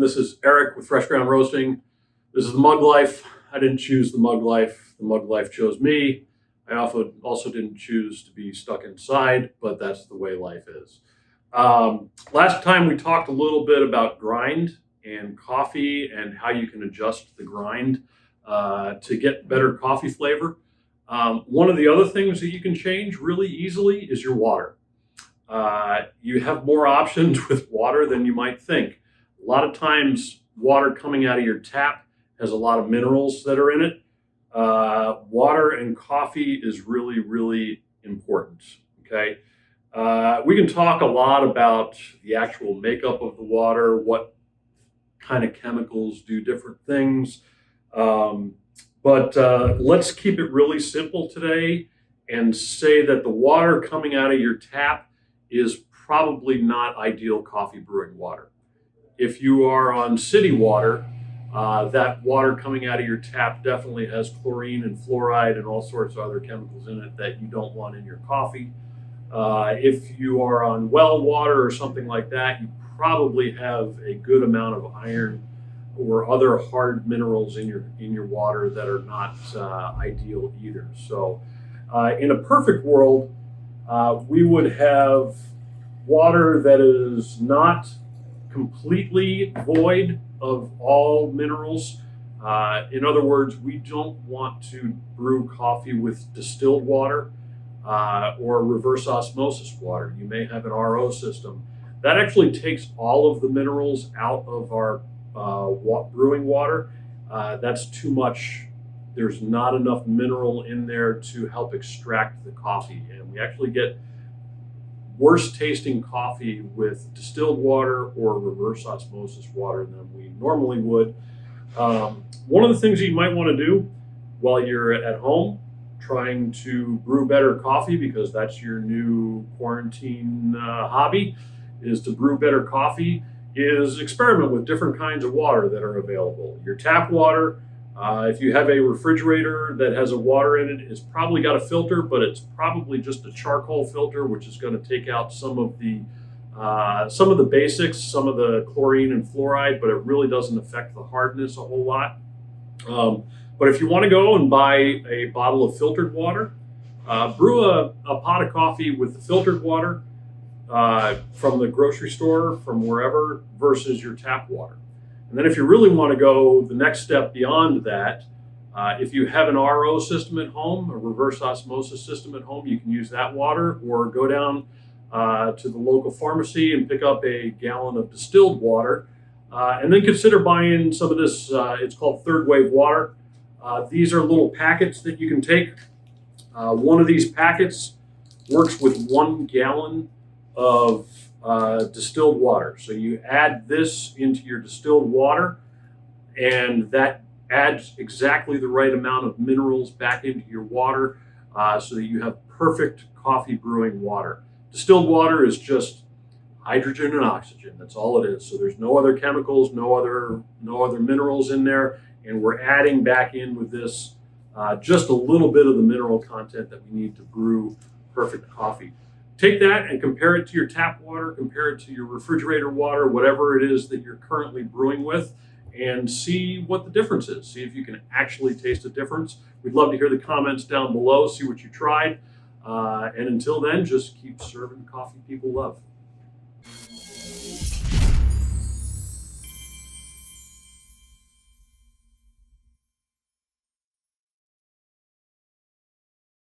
This is Eric with Fresh Ground Roasting. This is the Mug Life. I didn't choose the Mug Life. The Mug Life chose me. I also didn't choose to be stuck inside, but that's the way life is. Last time we talked a little bit about grind and coffee and how you can adjust the grind to get better coffee flavor. One of the other things that you can change really easily is your water. You have more options with water than you might think. A lot of times, water coming out of your tap has a lot of minerals that are in it. Water and coffee is really, really important. Okay. We can talk a lot about the actual makeup of the water, what kind of chemicals do different things. But let's keep it really simple today and say that the water coming out of your tap is probably not ideal coffee brewing water. If you are on city water, that water coming out of your tap definitely has chlorine and fluoride and all sorts of other chemicals in it that you don't want in your coffee. If you are on well water or something like that, you probably have a good amount of iron or other hard minerals in your water that are not ideal either. So, in a perfect world, we would have water that is not completely void of all minerals. In other words, we don't want to brew coffee with distilled water or reverse osmosis water. You may have an RO system. That actually takes all of the minerals out of our brewing water. That's too much. There's not enough mineral in there to help extract the coffee. And we actually get worse tasting coffee with distilled water or reverse osmosis water than we normally would. One of the things that you might want to do while you're at home trying to brew better coffee, because that's your new quarantine hobby, is to brew better coffee, is experiment with different kinds of water that are available. Your tap water, if you have a refrigerator that has a water in it, it's probably got a filter, but it's probably just a charcoal filter, which is going to take out some of the basics, some of the chlorine and fluoride, but it really doesn't affect the hardness a whole lot. But if you want to go and buy a bottle of filtered water, brew a pot of coffee with the filtered water from the grocery store, from wherever, versus your tap water. And then if you really want to go the next step beyond that, if you have an RO system at home, a reverse osmosis system at home, you can use that water, or go down to the local pharmacy and pick up a gallon of distilled water. And then consider buying some of this, it's called third wave water. These are little packets that you can take. One of these packets works with 1 gallon of distilled water. So you add this into your distilled water, and that adds exactly the right amount of minerals back into your water so that you have perfect coffee brewing water. Distilled water is just hydrogen and oxygen. That's all it is. So there's no other chemicals, no other minerals in there, and we're adding back in with this just a little bit of the mineral content that we need to brew perfect coffee. Take that and compare it to your tap water, compare it to your refrigerator water, whatever it is that you're currently brewing with, and see what the difference is. See if you can actually taste a difference. We'd love to hear the comments down below, see what you tried. And until then, just keep serving coffee people love.